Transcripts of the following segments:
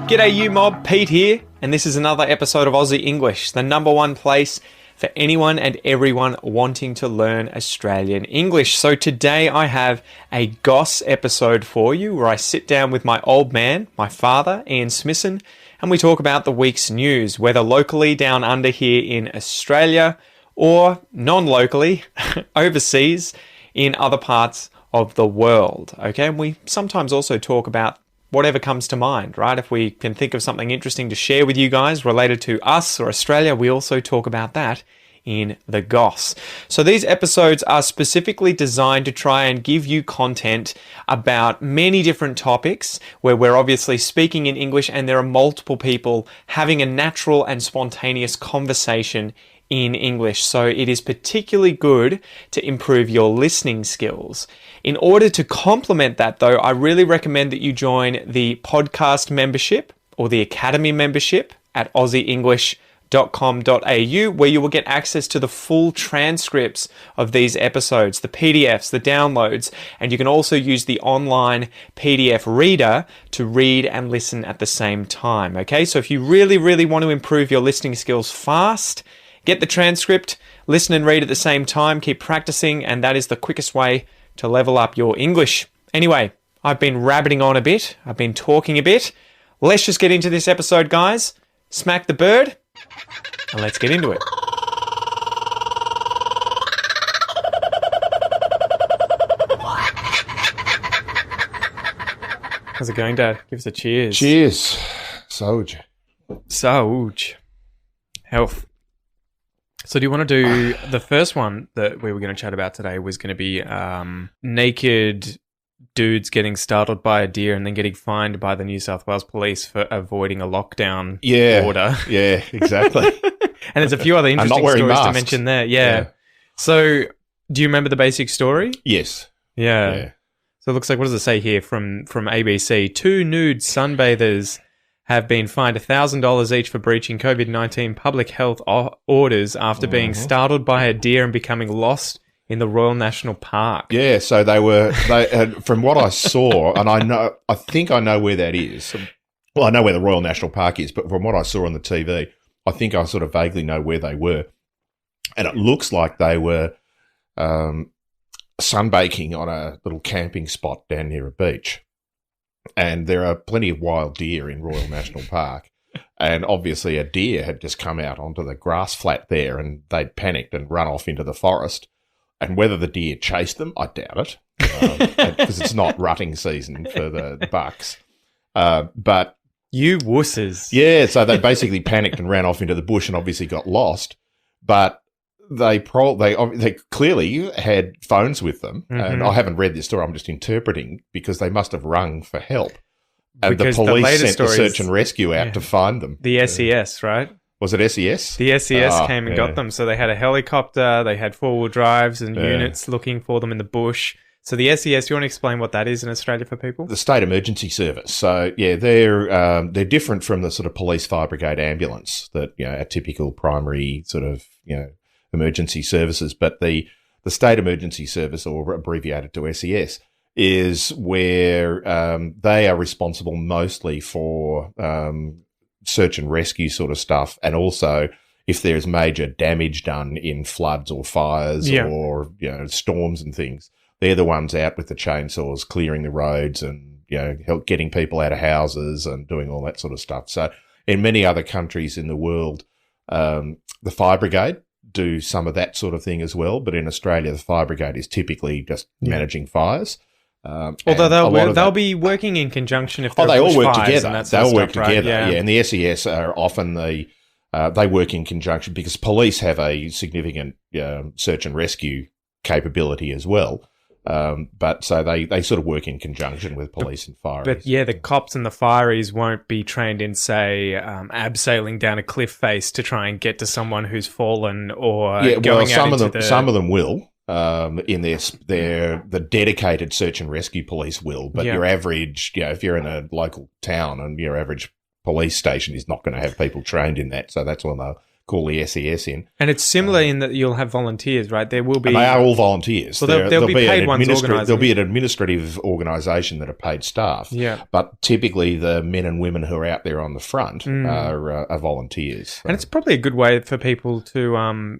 G'day you mob, Pete here, and this is another episode of Aussie English, the number one place for anyone and everyone wanting to learn Australian English. So today I have a Goss episode for you where I sit down with my old man, my father, Ian Smissen, and we talk about the week's news, whether locally down under here in Australia or non-locally overseas in other parts of the world. Okay, and we sometimes also talk about whatever comes to mind, right? If we can think of something interesting to share with you guys related to us or Australia, we also talk about that in the Goss. So these episodes are specifically designed to try and give you content about many different topics where we're obviously speaking in English and there are multiple people having a natural and spontaneous conversation in English. So it is particularly good to improve your listening skills. In order to complement that though, I really recommend that you join the podcast membership or the academy membership at aussieenglish.com.au, where you will get access to the full transcripts of these episodes, the PDFs, the downloads, and you can also use the online PDF reader to read and listen at the same time. Okay, so if you really want to improve your listening skills fast, get the transcript, listen and read at the same time, keep practicing, and that is the quickest way to level up your English. Anyway, I've been rabbiting on a bit. I've been talking a bit. Let's just get into this episode, guys. Smack the bird, and let's get into it. How's it going, Dad? Give us a cheers. Cheers. Soj. Soj. Health. So do you want to do the first one that we were going to chat about today was going to be naked dudes getting startled by a deer and then getting fined by the New South Wales police for avoiding a lockdown order. Yeah, exactly. And there's a few other interesting stories to mention there. Yeah. So do you remember the basic story? Yes. Yeah. So it looks like, what does it say here from ABC? 2 nude sunbathers have been fined $1,000 each for breaching COVID-19 public health orders after being startled by a deer and becoming lost in the Royal National Park. Yeah, so they from what I saw, and I think I know where that is. Well, I know where the Royal National Park is, but from what I saw on the TV, I think I sort of vaguely know where they were. And it looks like they were sunbaking on a little camping spot down near a beach. And there are plenty of wild deer in Royal National Park. And obviously a deer had just come out onto the grass flat there and they'd panicked and run off into the forest. And whether the deer chased them, I doubt it, because it's not rutting season for the bucks. But you wusses. Yeah, so they basically panicked and ran off into the bush and obviously got lost. But they clearly had phones with them, and I haven't read this story. I'm just interpreting because they must have rung for help, and because the police sent the search and rescue out to find them. The SES, right? Was it SES? The SES came and got them. So they had a helicopter, they had 4-wheel drives and units looking for them in the bush. So the SES, do you want to explain what that is in Australia for people? The State Emergency Service. So yeah, they're different from the sort of police fire brigade ambulance that a typical primary sort of emergency services, but the State Emergency Service, or abbreviated to SES, is where they are responsible mostly for search and rescue sort of stuff, and also if there's major damage done in floods or fires or storms and things, they're the ones out with the chainsaws clearing the roads and help getting people out of houses and doing all that sort of stuff. So in many other countries in the world, the fire brigade do some of that sort of thing as well, but in Australia the fire brigade is typically just managing fires. Although they'll be working in conjunction if they all work together. They'll work together, right? And the SES are often they work in conjunction because police have a significant search and rescue capability as well. But so they sort of work in conjunction with police and fire. But the cops and the fireys won't be trained in, say, abseiling down a cliff face to try and get to someone who's fallen, or going some out into some of them will. In the dedicated search and rescue police will, but your average, if you're in a local town and your average police station is not going to have people trained in that, so that's when they'll call the SES in. And it's similar in that you'll have volunteers, right? There will be... And they are all volunteers. Well, there'll be paid ones organising. There'll be an administrative organisation that are paid staff. Yeah. But typically the men and women who are out there on the front are volunteers. So. And it's probably a good way for people to,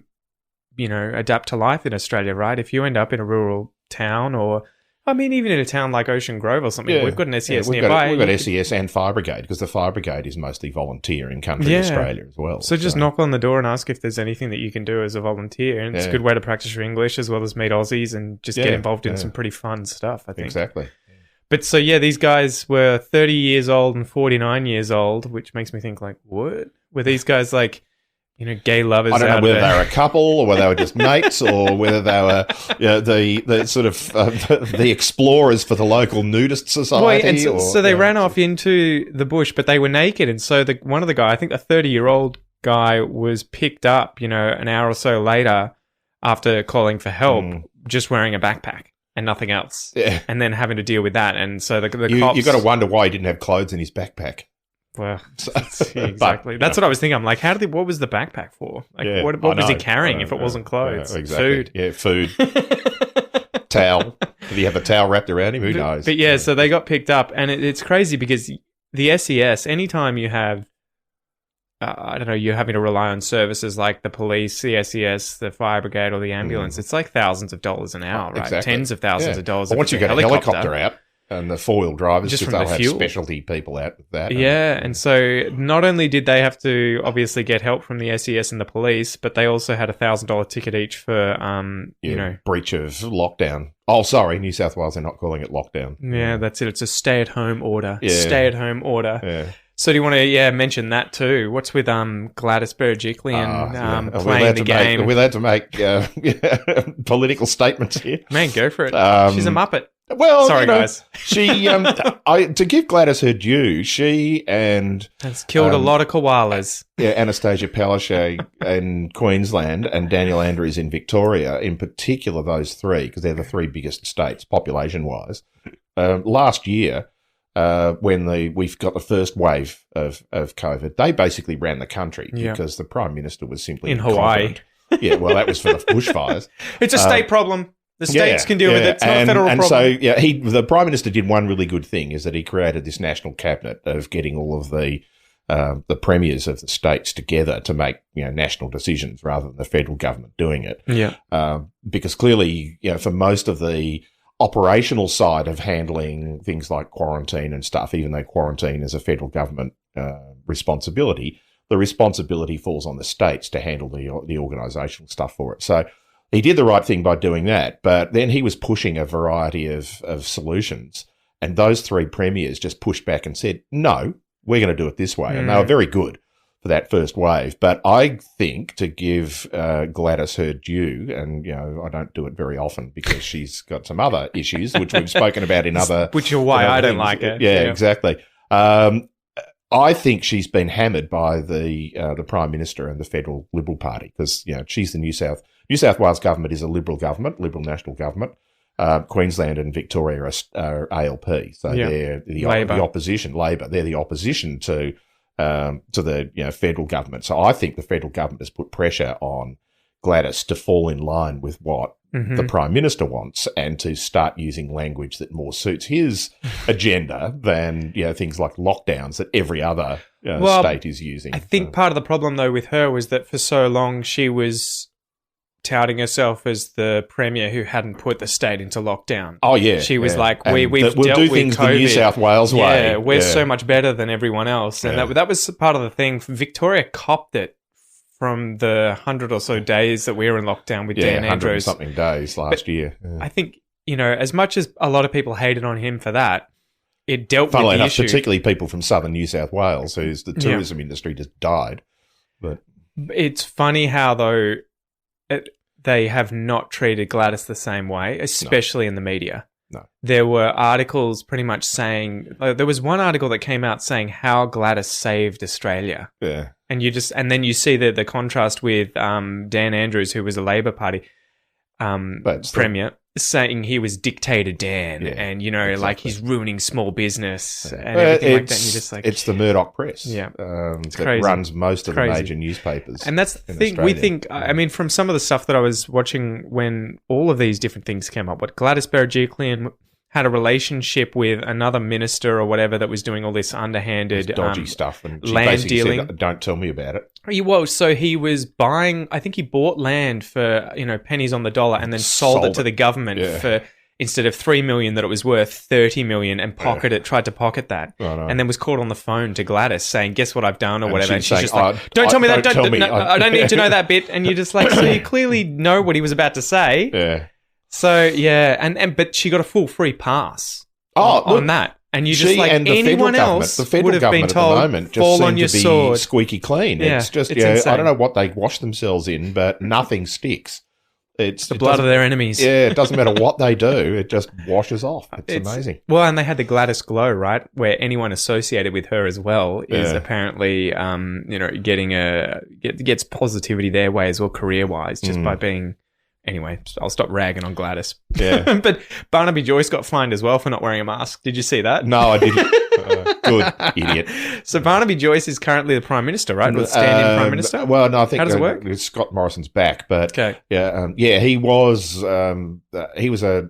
adapt to life in Australia, right? If you end up in a rural town or... I mean, even in a town like Ocean Grove or something, we've got an SES nearby. We've got SES and Fire Brigade because the Fire Brigade is mostly volunteer in country Australia as well. So just knock on the door and ask if there's anything that you can do as a volunteer. And it's a good way to practice your English as well as meet Aussies and just get involved in some pretty fun stuff, I think. Exactly. But so, these guys were 30 years old and 49 years old, which makes me think, like, what? Were these guys like... gay lovers. I don't know whether they were a couple or whether they were just mates or whether they were the sort of the explorers for the local nudist society. So they ran off into the bush, but they were naked. And so one of the guy, I think a 30-year-old guy, was picked up, an hour or so later after calling for help, just wearing a backpack and nothing else. Yeah. And then having to deal with that. And so the cops... You've got to wonder why he didn't have clothes in his backpack. Well, exactly. That's what I was thinking. I'm like, what was the backpack for? Like, what was he carrying if it wasn't clothes? Exactly. Food. Yeah, food. Towel. Did he have a towel wrapped around him? Who knows? But so they got picked up, and it's crazy because the SES, anytime you have, you're having to rely on services like the police, the SES, the fire brigade, or the ambulance, it's like thousands of dollars an hour, right? Exactly. Tens of thousands of dollars. Well, once you get a helicopter out, and the four-wheel drivers, just from they'll the have fuel. specialty people out with that. Yeah, and so not only did they have to obviously get help from the SES and the police, but they also had $1,000 ticket each for, breach of lockdown. Oh, sorry, New South Wales, they're not calling it lockdown. Yeah, that's it. It's a stay-at-home order. Yeah. Stay-at-home order. Yeah. So do you want to mention that too? What's with Gladys Berejiklian playing the game? We're allowed to make political statements here. Man, go for it. She's a muppet. Well, sorry, guys. She, to give Gladys her due, she and has killed a lot of koalas. Yeah, Anastasia Palaszczuk in Queensland and Daniel Andrews in Victoria, in particular, those three, because they're the three biggest states population-wise. Last year, when we've got the first wave of COVID, they basically ran the country because the Prime Minister was simply in Hawaii. Yeah, well, that was for the bushfires. It's a state problem. The states can deal with it. It's not a federal problem. So, the Prime Minister did one really good thing, is that he created this national cabinet of getting all of the premiers of the states together to make national decisions rather than the federal government doing it. Yeah. Because clearly, for most of the operational side of handling things like quarantine and stuff, even though quarantine is a federal government responsibility, the responsibility falls on the states to handle the organisational stuff for it. So he did the right thing by doing that, but then he was pushing a variety of solutions, and those three premiers just pushed back and said, no, we're going to do it this way. And they were very good for that first wave. But I think, to give Gladys her due, and I don't do it very often because she's got some other issues, which we've spoken about in other... Which are why I don't like it. Yeah, exactly. I think she's been hammered by the Prime Minister and the Federal Liberal Party because, she's the New South Wales government is a Liberal government, Liberal national government. Queensland and Victoria are ALP, so they're the opposition. Labor, they're the opposition to the federal government. So I think the federal government has put pressure on Gladys to fall in line with what the Prime Minister wants and to start using language that more suits his agenda than things like lockdowns that every other state is using. I think part of the problem though with her was that for so long she was touting herself as the premier who hadn't put the state into lockdown. Oh yeah, she was like, we'll do things COVID. the New South Wales way. Yeah, we're so much better than everyone else, and that was part of the thing. Victoria copped it from the 100 or so days that we were in lockdown with Dan Andrews. 100 and something days last year. Yeah. I think as much as a lot of people hated on him for that, it dealt with the issue. Particularly people from southern New South Wales, whose the tourism industry just died. But it's funny how though. They have not treated Gladys the same way, especially in the media. No. There were articles pretty much saying... there was one article that came out saying how Gladys saved Australia. Yeah. And then you see the contrast with Dan Andrews, who was a Labor Party. premier, saying he was Dictator Dan, and he's ruining small business and everything like that. And you're just like, it's the Murdoch press, it's that crazy. runs most of the major newspapers, and that's the thing. Australia. We think, I mean, from some of the stuff that I was watching when all of these different things came up, what Gladys Berejiklian had a relationship with another minister or whatever that was doing all this underhanded dodgy stuff, and she land basically dealing. said, "Don't tell me about it." So he was buying. I think he bought land for pennies on the dollar, and then sold it to the government for, instead of $3 million that it was worth, $30 million, and tried to pocket that, and then was called on the phone to Gladys saying, "Guess what I've done," or whatever. And she's just like, "Don't tell me that. I don't need to know that bit." And you're just like, so you clearly know what he was about to say. Yeah. So but she got a full free pass on that. And you just like, and anyone else the federal would have been government told, at the moment just fall seem on your to be sword. squeaky clean. Yeah, it's just, it's insane. I don't know what they wash themselves in, but nothing sticks. It's the blood of their enemies. Yeah, it doesn't matter what they do; it just washes off. It's amazing. Well, and they had the Gladys Glow, right, where anyone associated with her as well is apparently, gets positivity their way as well, career wise, just by being. Anyway, I'll stop ragging on Gladys. Yeah. But Barnaby Joyce got fined as well for not wearing a mask. Did you see that? No, I didn't. Good idiot. So Barnaby Joyce is currentally the Prime Minister, right? Or the stand-in Prime Minister? Well, no, I think how does it work? Scott Morrison's back, but okay. He was a.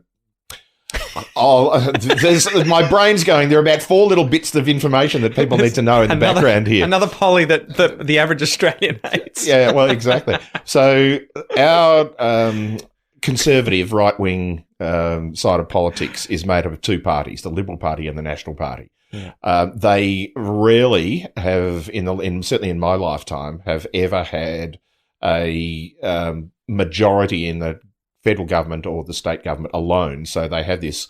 My brain's going. There are about 4 little bits of information that people need to know in the background here. Another Polly that the average Australian hates. Yeah, well, exactly. So our conservative right-wing side of politics is made up of 2 parties, the Liberal Party and the National Party. Yeah. They rarely have, certainly in my lifetime, have ever had a majority in the federal government or the state government alone. So they have this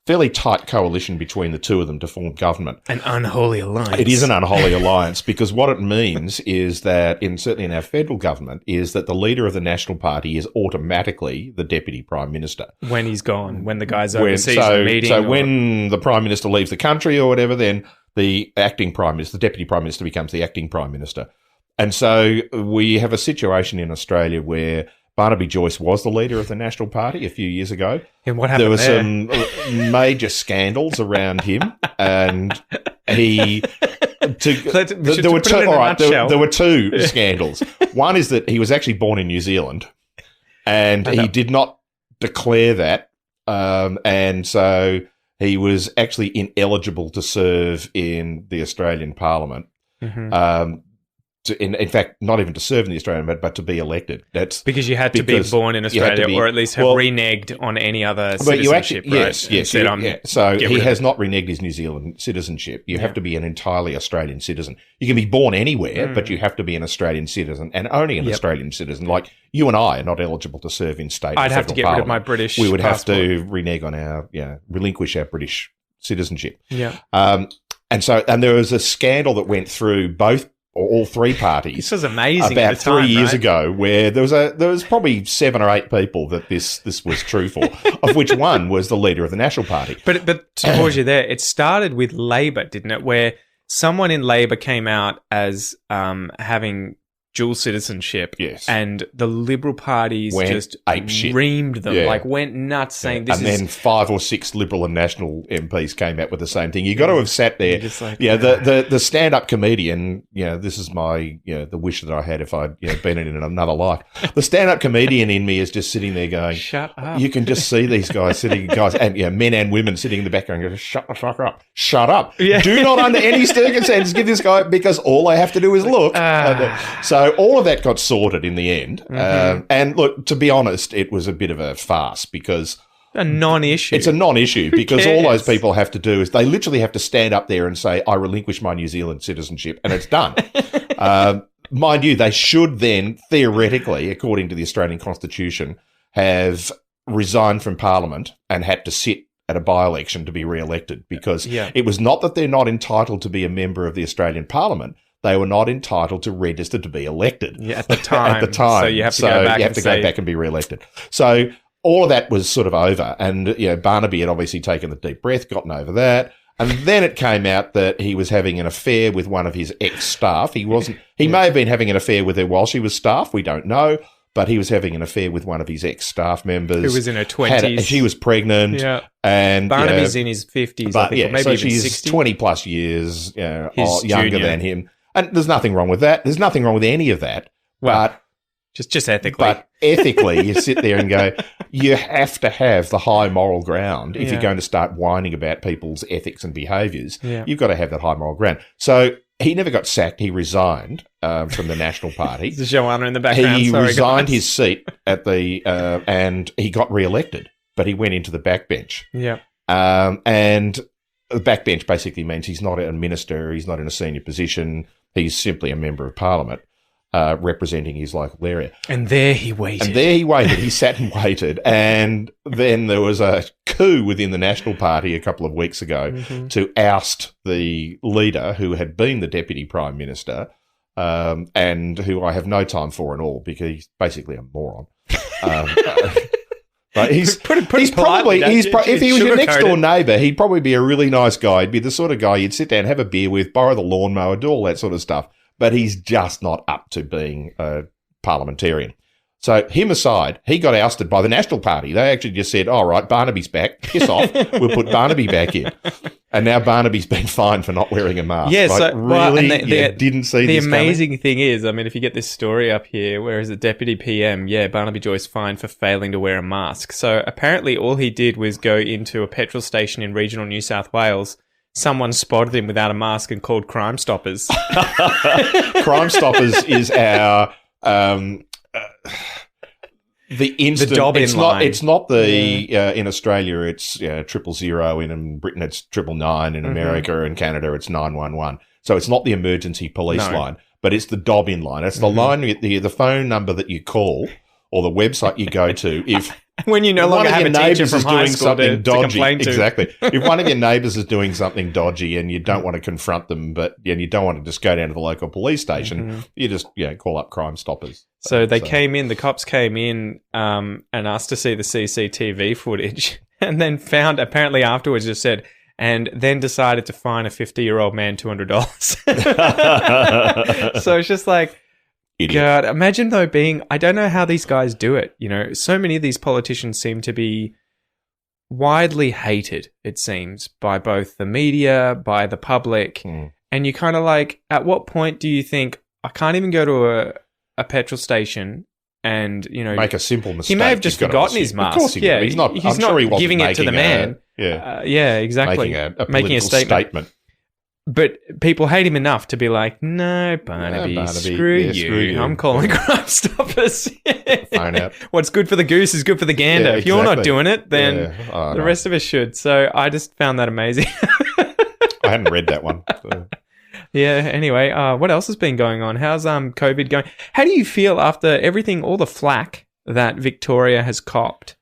fairly tight coalition between the 2 of them to form government. An unholy alliance. It is an unholy alliance because what it means is that, certainly in our federal government, is that the leader of the National Party is automatically the Deputy Prime Minister. When he's gone, when the guy's overseas in a meeting. So when the Prime Minister leaves the country or whatever, then the acting Prime Minister, the Deputy Prime Minister becomes the acting Prime Minister. And so we have a situation in Australia where Barnaby Joyce was the leader of the National Party a few years ago. And what happened there? There were some major scandals around him, and he. There were 2 scandals. One is that he was actually born in New Zealand, and he did not declare that, and so he was actually ineligible to serve in the Australian Parliament. Mm-hmm. In fact, not even to serve in the Australian, but to be elected. That's because you had to be born in Australia, or at least have reneged on any other citizenship. Yes. So he has not reneged his New Zealand citizenship. You have to be an entirely Australian citizen. You can be born anywhere, but you have to be an Australian citizen, and only an Australian citizen. Like you and I are not eligible to serve in state. I'd have to get rid of my British. We would passport. have to renege on our, relinquish our British citizenship. Yeah. And there was a scandal that went through all 3 parties. This was amazing. About at the time, 3 years right? ago, where there was probably 7 or 8 people that this was true for, of which one was the leader of the National Party. But to pause you there, it started with Labor, didn't it? Where someone in Labor came out as having dual citizenship, and the Liberal parties just reamed them, went nuts, saying this is... And then 5 or 6 Liberal and National MPs came out with the same thing. You got to have sat there. The stand-up comedian, this is my, the wish that I had if I'd been in another life. The stand-up comedian in me is just sitting there going, shut up. You can just see these guys and men and women sitting in the background going, shut the fuck up. Shut up. Yeah. Do not under any circumstances give this guy, because all I have to do is look. So all of that got sorted in the end. Mm-hmm. And look, to be honest, it was a bit of a farce because... A non-issue. It's a non-issue because all those people have to do is they literally have to stand up there and say, I relinquish my New Zealand citizenship, and it's done. Mind you, they should then, theoretically, according to the Australian Constitution, have resigned from Parliament and had to sit at a by-election to be re-elected because it was not that they're not entitled to be a member of the Australian Parliament. They were not entitled to register to be elected. Yeah, at the time. At the time. So you have to go back and be re-elected. So all of that was sort of over. And, Barnaby had obviously taken the deep breath, gotten over that. And then it came out that he was having an affair with one of his ex-staff. He may have been having an affair with her while she was staff. We don't know. but he was having an affair with one of his ex-staff members. Who was in her 20s. She was pregnant. Yeah. And Barnaby's in his 50s, I think, or maybe so even she's 60. 20 plus years younger junior. than him. And there's nothing wrong with that. There's nothing wrong with any of that. Well, just ethically. But ethically, you sit there and go, you have to have the high moral ground if you're going to start whining about people's ethics and behaviours. Yeah. You've got to have that high moral ground. So he never got sacked. He resigned from the National Party. There's Joanna in the background. He Sorry, resigned guys. his seat at the and he got re-elected, but he went into the backbench. Yeah. And the backbench basically means he's not a minister, he's not in a senior position, he's simply a member of parliament representing his local area. And there he waited. He sat and waited. And then there was a coup within the National Party a couple of weeks ago to oust the leader who had been the Deputy Prime Minister and who I have no time for at all because he's basically a moron. But if he was your next door neighbour, he'd probably be a really nice guy. He'd be the sort of guy you'd sit down, have a beer with, borrow the lawnmower, do all that sort of stuff. But he's just not up to being a parliamentarian. So him aside, he got ousted by the National Party. They actually just said, all right, Barnaby's back. Piss off. We'll put Barnaby back in. And now Barnaby's been fined for not wearing a mask. Yeah, like, so really, didn't see the this amazing thing is, I mean, if you get this story up here, where is the Deputy PM? Yeah, Barnaby Joyce fined for failing to wear a mask. So apparently all he did was go into a petrol station in regional New South Wales. Someone spotted him without a mask and called Crime Stoppers. Crime Stoppers is our the instant. The Dobbin line. It's not the in Australia. It's 000 in Britain. It's 999 in America and Canada. It's 911. So it's not the emergency police line, but it's the Dobbin line. It's the line, the phone number that you call or the website you go to if. When you no longer have a teacher from high school to complain to. Exactly. If one of your neighbours is doing something dodgy and you don't want to confront them, but you don't want to just go down to the local police station, you just call up Crime Stoppers. So they came in, the cops came in and asked to see the CCTV footage and then found, apparently afterwards just said, and then decided to fine a 50-year-old man $200. So it's just like, Idiot. God, imagine though I don't know how these guys do it. You know, so many of these politicians seem to be widely hated, it seems, by both the media, by the public. And you kind of like, at what point do you think, I can't even go to a petrol station and, make a simple mistake. He may have just forgotten his mask. Of course he would. He's not sure he wasn't giving it to the man. Exactly. Making a statement. But people hate him enough to be like, no, Barnaby, screw you. I'm calling Crime Stoppers. Phone out. What's good for the goose is good for the gander. If you're not doing it, then the rest of us should. So I just found that amazing. I hadn't read that one. So. Yeah, anyway, what else has been going on? How's COVID going? How do you feel after everything, all the flack that Victoria has copped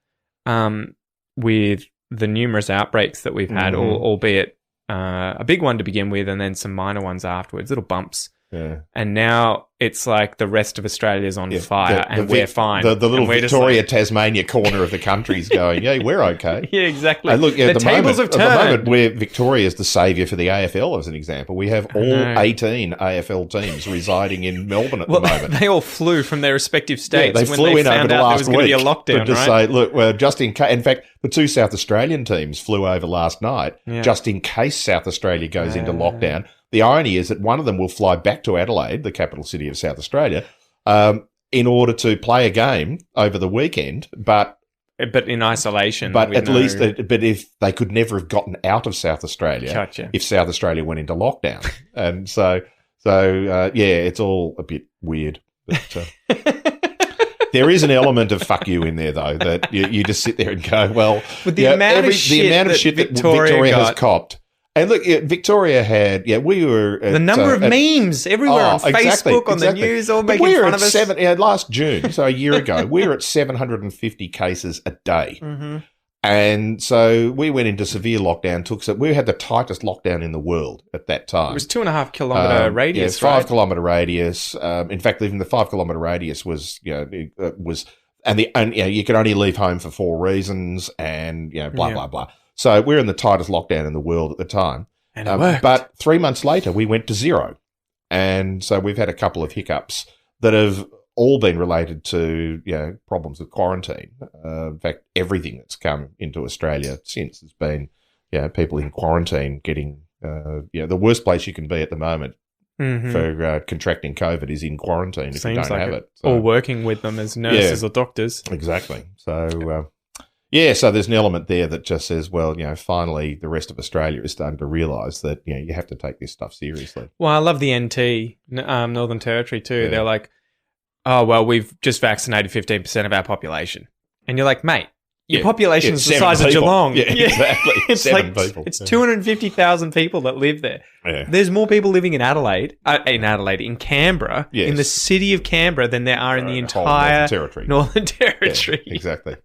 with the numerous outbreaks that we've had, albeit a big one to begin with and then some minor ones afterwards, little bumps. Yeah. And now it's like the rest of Australia's on fire and we're fine. The little Victoria, Tasmania corner of the country's going, yeah, we're okay. Yeah, exactly. And look, the tables have turned. At the moment, where Victoria's the saviour for the AFL, as an example. We have all 18 AFL teams residing in Melbourne at the moment. They all flew from their respective states they flew in over the last week to be a lockdown, to say, look, well, just in case. In fact, the two South Australian teams flew over last night just in case South Australia goes into lockdown. The irony is that one of them will fly back to Adelaide, the capital city of South Australia, in order to play a game over the weekend, but in isolation. But at least, but if they could never have gotten out of South Australia if South Australia went into lockdown, and so it's all a bit weird. But, there is an element of fuck you in there, though, that you just sit there and go, well, with the amount of shit that Victoria has copped. And look, Victoria had, we were... the number of memes everywhere on Facebook, on the news, all making fun of us. Last June, so a year ago, we were at 750 cases a day. Mm-hmm. And so we went into severe lockdown. We had the tightest lockdown in the world at that time. It was 2.5 kilometre radius, 5 kilometre radius. In fact, even the 5 kilometre radius was, you could only leave home for 4 reasons and, blah, blah. So we're in the tightest lockdown in the world at the time. And it worked. But 3 months later, we went to 0. And so we've had a couple of hiccups that have all been related to problems with quarantine. In fact, everything that's come into Australia since has been people in quarantine getting the worst place you can be at the moment for contracting COVID is in quarantine if you don't have it. So, or working with them as nurses or doctors. Exactly. So so there's an element there that just says, well, finally the rest of Australia is starting to realise that you have to take this stuff seriously. Well, I love the NT, Northern Territory too. Yeah. They're like, oh, well, we've just vaccinated 15% of our population. And you're like, mate, your population is the size of Geelong. Yeah, exactly. It's 7 people. It's 250,000 people that live there. Yeah. There's more people living in in Canberra, in the city of Canberra than there are in the entire Northern Territory. Yeah, exactly.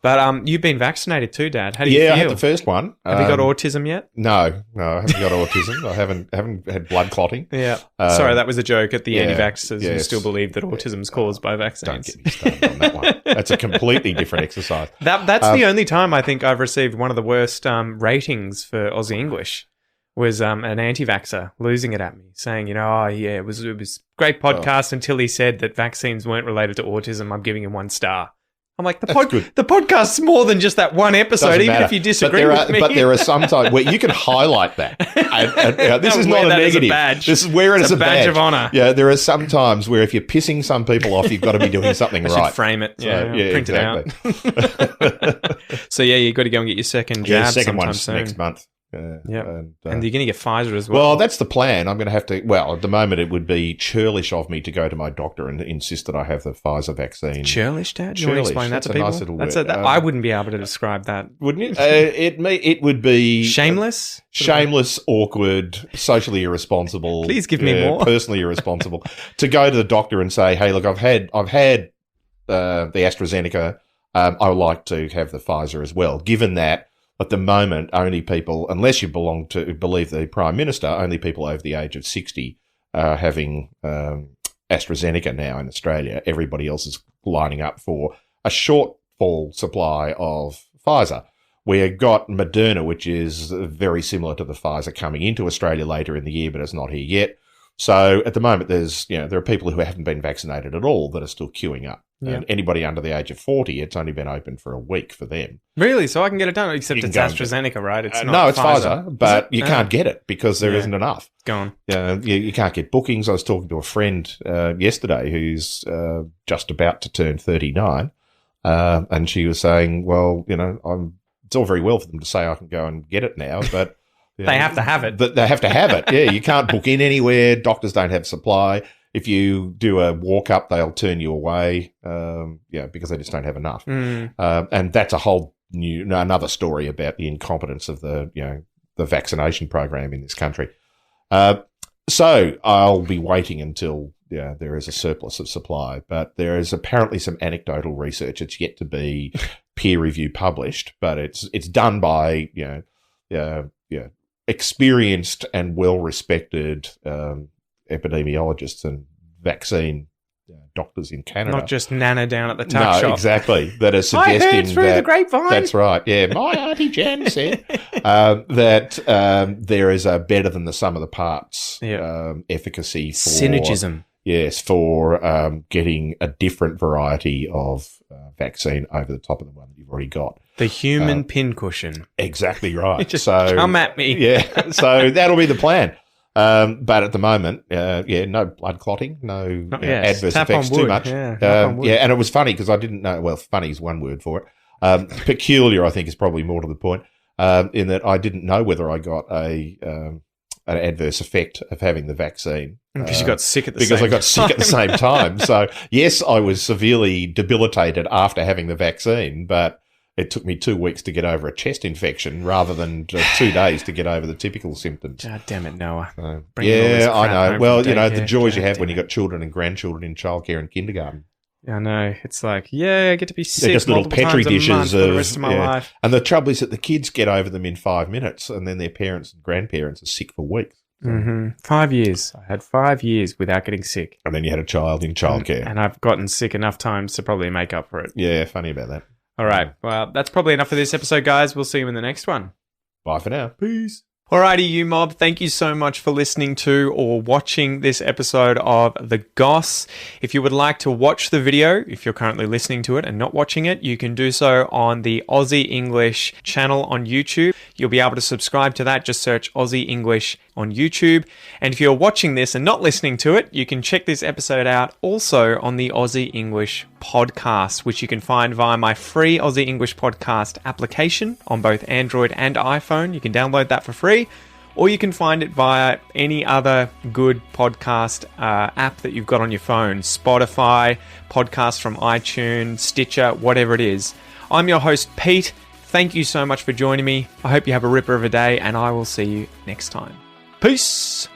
But you've been vaccinated too, Dad. How do you feel? Yeah, I had the first one. Have you got autism yet? No, I haven't got autism. I haven't had blood clotting. Yeah. Sorry, that was a joke at the anti-vaxxers who still believe that autism is caused by vaccines. Don't get me started on that one. That's a completely different exercise. That's the only time I think I've received one of the worst ratings for Aussie English was an anti-vaxxer losing it at me, saying, it was a great podcast until he said that vaccines weren't related to autism. I'm giving him 1 star. I'm like, the podcast's more than just that one episode, even if you disagree with me. But there are some times where you can highlight that. And this is not a negative. This is wear it as a badge of honour. Yeah, there are some times where if you're pissing some people off, you've got to be doing something right. Should frame it. Print it out. So, you've got to go and get your second jab second sometime one's soon. next month. And you're going to get Pfizer as well. Well, that's the plan. I'm going to have to. Well, at the moment, it would be churlish of me to go to my doctor and insist that I have the Pfizer vaccine. Churlish, Dad? You want to explain that to people? Nice little word. I wouldn't be able to describe that, wouldn't you? It would be shameless, awkward, socially irresponsible. Please give me more. Personally irresponsible to go to the doctor and say, "Hey, look, I've had the AstraZeneca. I would like to have the Pfizer as well." Given that. At the moment, only people, unless you believe the Prime Minister, only people over the age of 60 are having AstraZeneca now in Australia. Everybody else is lining up for a shortfall supply of Pfizer. We've got Moderna, which is very similar to the Pfizer, coming into Australia later in the year, but it's not here yet. So at the moment, there are people who haven't been vaccinated at all that are still queuing up. Yeah. And anybody under the age of 40, it's only been open for a week for them. Really? So I can get it done? Except it's AstraZeneca, right? It's not it's Pfizer, but you can't get it because there isn't enough. Go on. You can't get bookings. I was talking to a friend yesterday who's just about to turn 39, and she was saying, well, it's all very well for them to say I can go and get it now, but... They have to have it. They have to have it. Yeah, you can't book in anywhere. Doctors don't have supply. If you do a walk up, they'll turn you away. Because they just don't have enough. And that's a whole another story about the incompetence of the vaccination program in this country. So I'll be waiting until there is a surplus of supply. But there is apparently some anecdotal research. It's yet to be peer review published, but it's done by experienced and well-respected epidemiologists and vaccine doctors in Canada. Not just Nana down at the tuck shop. No, exactly. That are suggesting I heard through the grapevine. That's right. Yeah, my auntie Jan said that there is a better than the sum of the parts efficacy for... Synergism. Yes, for getting a different variety of vaccine over the top of the one that you've already got. The human pincushion. Exactly right. Just come at me. Yeah, so that'll be the plan. But at the moment, no blood clotting, no adverse effects too much. And it was funny because I didn't know, well, funny is one word for it. Peculiar, I think, is probably more to the point, in that I didn't know whether I got an adverse effect of having the vaccine. Because you got sick at the same time. Because I got sick at the same time. So, yes, I was severely debilitated after having the vaccine, but it took me 2 weeks to get over a chest infection rather than 2 days to get over the typical symptoms. God damn it, Noah. I know. Well, the joys you have when you've got children and grandchildren in childcare and kindergarten. I know. It's like, I get to be sick. They're just little petri dishes for the rest of my life. And the trouble is that the kids get over them in 5 minutes and then their parents and grandparents are sick for weeks. Mm-hmm. 5 years. I had 5 years without getting sick. And then you had a child in childcare. And I've gotten sick enough times to probably make up for it. Yeah, funny about that. All right. Well, that's probably enough for this episode, guys. We'll see you in the next one. Bye for now. Peace. Alrighty, you mob, thank you so much for listening to or watching this episode of The Goss. If you would like to watch the video, if you're currently listening to it and not watching it, you can do so on the Aussie English channel on YouTube. You'll be able to subscribe to that. Just search Aussie English on YouTube. And if you're watching this and not listening to it, you can check this episode out also on the Aussie English podcast, which you can find via my free Aussie English podcast application on both Android and iPhone. You can download that for free, or you can find it via any other good podcast app that you've got on your phone. Spotify, podcasts from iTunes, Stitcher, whatever it is. I'm your host, Pete. Thank you so much for joining me. I hope you have a ripper of a day, and I will see you next time. Peace!